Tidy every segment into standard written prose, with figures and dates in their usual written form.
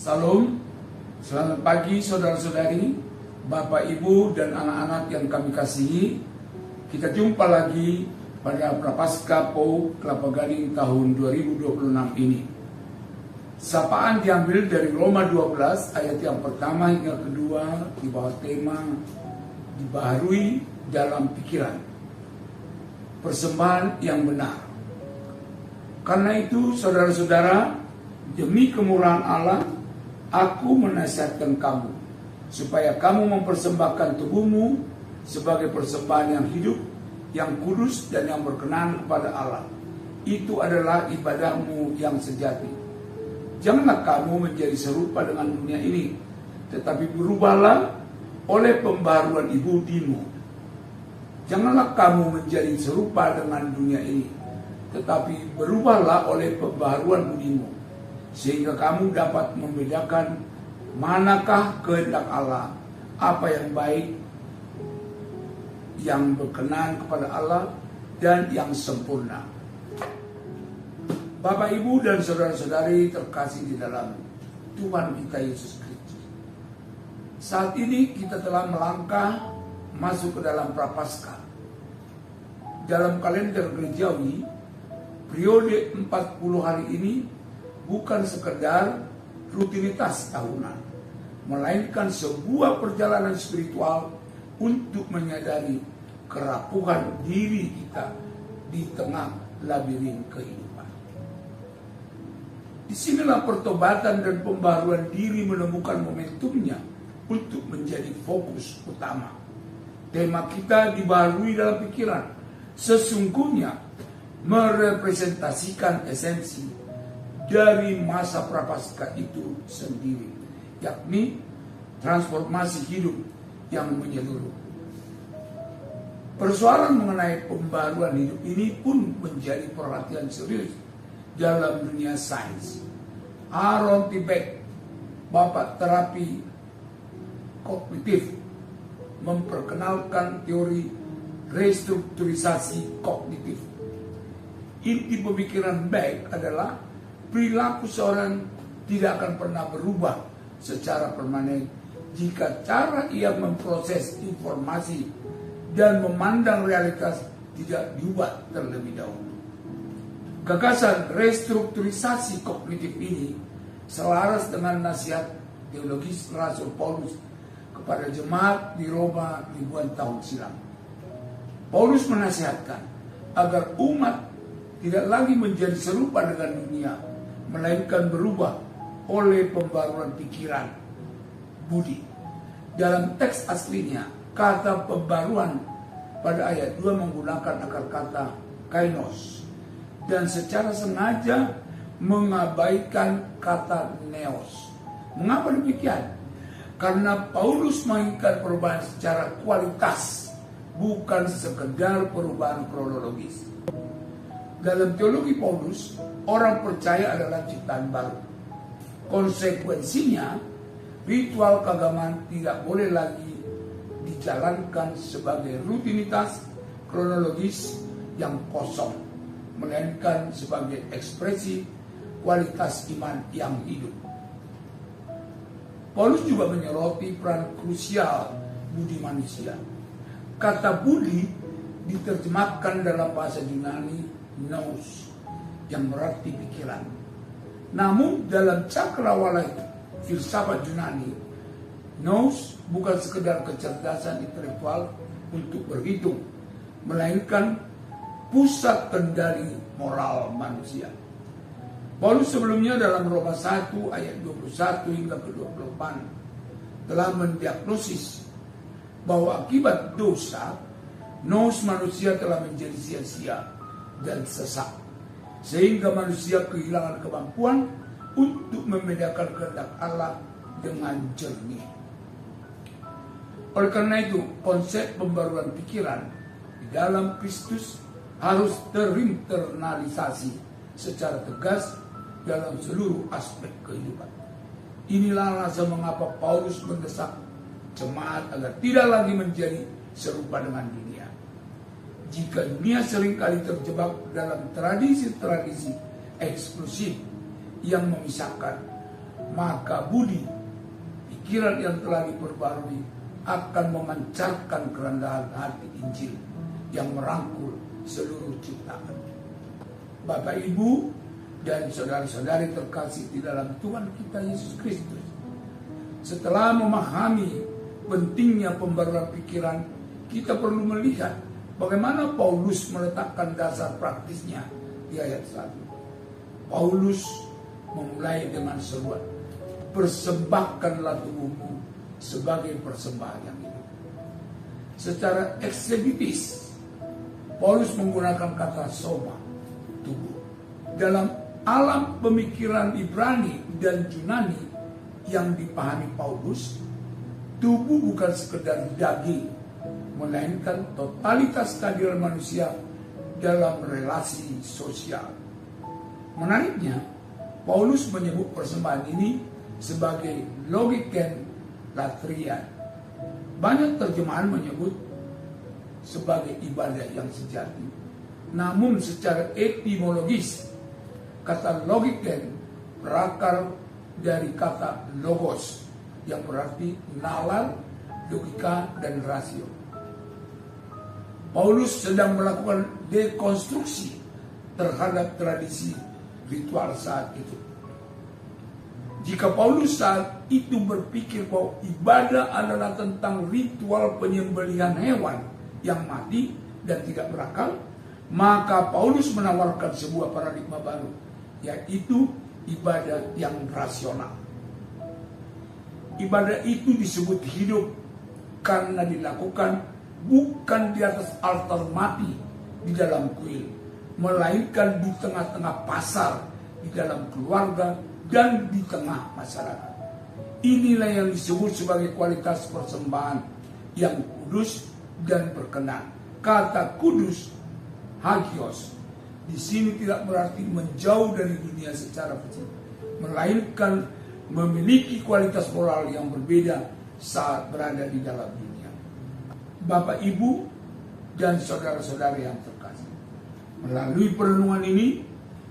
Salam, selamat pagi saudara-saudari, Bapak, Ibu, dan anak-anak yang kami kasihi. Kita jumpa lagi pada Prapaskah PAU Kelapa Gading tahun 2026 ini. Sapaan diambil dari Roma 12 ayat yang pertama hingga kedua di bawah tema dibaharui dalam pikiran. Persembahan yang benar. Karena itu saudara-saudara, demi kemurahan Allah, aku menasihatkan kamu supaya kamu mempersembahkan tubuhmu sebagai persembahan yang hidup, yang kudus dan yang berkenan kepada Allah. Itu adalah ibadahmu yang sejati. Janganlah kamu menjadi serupa dengan dunia ini, tetapi berubahlah oleh pembaharuan budimu. Janganlah kamu menjadi serupa dengan dunia ini, tetapi berubahlah oleh pembaharuan budimu, sehingga kamu dapat membedakan manakah kehendak Allah, apa yang baik, yang berkenan kepada Allah, dan yang sempurna. Bapak, Ibu, dan saudara-saudari terkasih di dalam Tuhan kita Yesus Kristus. Saat ini kita telah melangkah masuk ke dalam Prapaskah. Dalam kalender gerejawi, periode 40 hari ini bukan sekedar rutinitas tahunan, melainkan sebuah perjalanan spiritual untuk menyadari kerapuhan diri kita di tengah labirin kehidupan. Disinilah pertobatan dan pembaruan diri menemukan momentumnya untuk menjadi fokus utama. Tema kita dibaharui dalam pikiran, sesungguhnya merepresentasikan esensi dari masa Prapaskah itu sendiri, yakni transformasi hidup yang menyeluruh. Persoalan mengenai pembaruan hidup ini pun menjadi perhatian serius dalam dunia sains. Aaron T. Beck, bapak terapi kognitif, memperkenalkan teori restrukturisasi kognitif. Inti pemikiran Beck adalah perilaku seorang tidak akan pernah berubah secara permanen jika cara ia memproses informasi dan memandang realitas tidak diubah terlebih dahulu. Gagasan restrukturisasi kognitif ini selaras dengan nasihat teologis Rasul Paulus kepada jemaat di Roma ribuan tahun silam. Paulus menasihatkan agar umat tidak lagi menjadi serupa dengan dunia, melainkan berubah oleh pembaruan pikiran, budi. Dalam teks aslinya, kata pembaruan pada ayat 2 menggunakan akar kata kainos dan secara sengaja mengabaikan kata neos. Mengapa demikian? Karena Paulus menginginkan perubahan secara kualitas, bukan sekedar perubahan kronologis. Dalam teologi Paulus, orang percaya adalah ciptaan baru. Konsekuensinya, ritual keagamaan tidak boleh lagi dijalankan sebagai rutinitas kronologis yang kosong, melainkan sebagai ekspresi kualitas iman yang hidup. Paulus juga menyoroti peran krusial budi manusia. Kata budi diterjemahkan dalam bahasa Yunani nous, yang berarti pikiran. Namun dalam cakrawala filsafat Yunani, nous bukan sekedar kecerdasan intelektual untuk berhitung, melainkan pusat kendali moral manusia. Paulus sebelumnya dalam Roma 1 ayat 21 hingga ke 28 telah mendiagnosis bahwa akibat dosa, nous manusia telah menjadi sia-sia dan sesak, sehingga manusia kehilangan kemampuan untuk membedakan kehendak Allah dengan jernih. Oleh karena itu, konsep pembaruan pikiran di dalam Kristus harus terinternalisasi secara tegas dalam seluruh aspek kehidupan. Inilah alasan mengapa Paulus mendesak jemaat agar tidak lagi menjadi serupa dengan dunia. Jika dunia seringkali terjebak dalam tradisi-tradisi eksklusif yang memisahkan, maka budi, pikiran yang telah diperbarui akan memancarkan kerendahan hati Injil yang merangkul seluruh ciptaan. Bapak, Ibu, dan saudara-saudari terkasih di dalam Tuhan kita Yesus Kristus, setelah memahami pentingnya pembaruan pikiran, kita perlu melihat bagaimana Paulus meletakkan dasar praktisnya di ayat 1. Paulus memulai dengan seruan, persembahkanlah tubuhmu sebagai persembahan yang hidup. Secara eksegetis, Paulus menggunakan kata soma, tubuh. Dalam alam pemikiran Ibrani dan Yunani yang dipahami Paulus, tubuh bukan sekedar daging, melainkan totalitas kehadiran manusia dalam relasi sosial. Menariknya, Paulus menyebut persembahan ini sebagai logiken latrian. Banyak terjemahan menyebut sebagai ibadah yang sejati. Namun secara etimologis, kata logiken berakar dari kata logos yang berarti nalar, logika, dan rasio. Paulus sedang melakukan dekonstruksi terhadap tradisi ritual saat itu. Jika Paulus saat itu berpikir bahwa ibadah adalah tentang ritual penyembelihan hewan yang mati dan tidak berakal, maka Paulus menawarkan sebuah paradigma baru, yaitu ibadah yang rasional. Ibadah itu disebut hidup karena dilakukan bukan di atas altar mati di dalam kuil, melainkan di tengah-tengah pasar, di dalam keluarga, dan di tengah masyarakat. Inilah yang disebut sebagai kualitas persembahan yang kudus dan berkenan. Kata kudus, hagios, di sini tidak berarti menjauh dari dunia secara fisik, melainkan memiliki kualitas moral yang berbeda saat berada di dalam dunia. Bapak, Ibu, dan saudara-saudara yang terkasih, melalui perenungan ini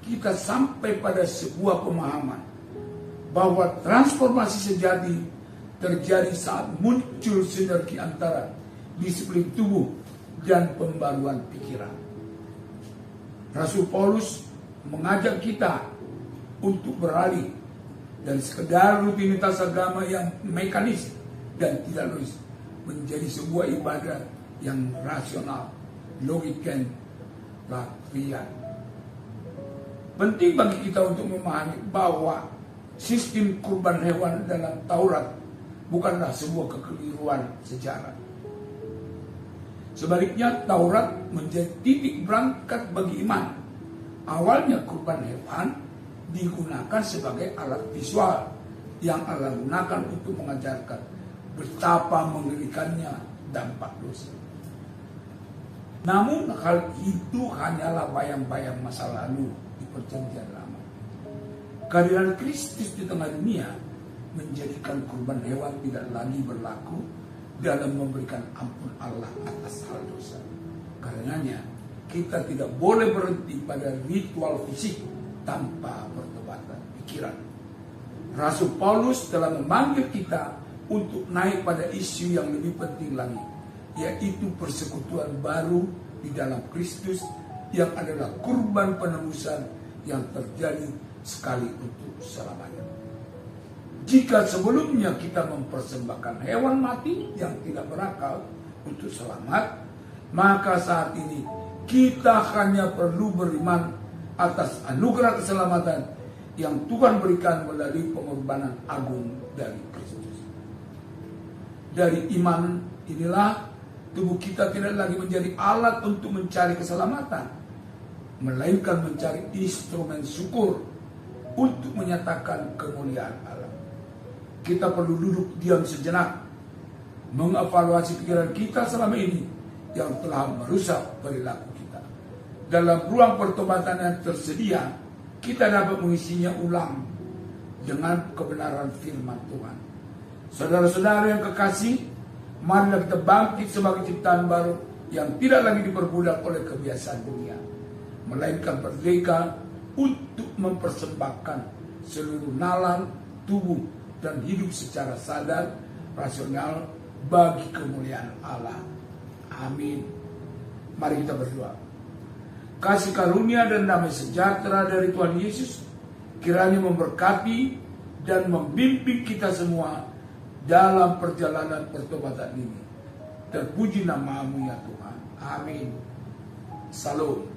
kita sampai pada sebuah pemahaman bahwa transformasi sejati terjadi saat muncul sinergi antara disiplin tubuh dan pembaruan pikiran. Rasul Paulus mengajak kita untuk beralih dari sekedar rutinitas agama yang mekanis dan tidak logis menjadi sebuah ibadah yang rasional, logiken, latrian. Penting bagi kita untuk memahami bahwa sistem kurban hewan dalam Taurat bukanlah sebuah kekeliruan sejarah. Sebaliknya, Taurat menjadi titik berangkat bagi iman. Awalnya kurban hewan digunakan sebagai alat visual yang Allah gunakan untuk mengajarkan betapa mengerikannya dampak dosa. Namun hal itu hanyalah bayang-bayang masa lalu di perjanjian lama. Kehadiran Kristus di tengah dunia menjadikan kurban hewan tidak lagi berlaku dalam memberikan ampun Allah atas hal dosa. Karenanya kita tidak boleh berhenti pada ritual fisik tanpa pertobatan pikiran. Rasul Paulus telah memanggil kita untuk naik pada isu yang lebih penting lagi, yaitu persekutuan baru di dalam Kristus yang adalah kurban penebusan yang terjadi sekali untuk selamanya. Jika sebelumnya kita mempersembahkan hewan mati yang tidak berakal untuk selamat, maka saat ini kita hanya perlu beriman atas anugerah keselamatan yang Tuhan berikan melalui pengorbanan agung dari Kristus. Dari iman inilah tubuh kita tidak lagi menjadi alat untuk mencari keselamatan, melainkan mencari instrumen syukur untuk menyatakan kemuliaan Allah. Kita perlu duduk diam sejenak, mengevaluasi pikiran kita selama ini yang telah merusak perilaku kita. Dalam ruang pertobatan yang tersedia, kita dapat mengisinya ulang dengan kebenaran firman Tuhan. Saudara-saudara yang kekasih, marilah kita bangkit sebagai ciptaan baru yang tidak lagi diperbudak oleh kebiasaan dunia, melainkan merdeka untuk mempersembahkan seluruh nalar, tubuh dan hidup secara sadar, rasional bagi kemuliaan Allah. Amin. Mari kita berdoa. Kasih karunia dan damai sejahtera dari Tuhan Yesus kiranya memberkati dan membimbing kita semua dalam perjalanan pertobatan ini. Terpuji nama-Mu ya Tuhan. Amin. Salam.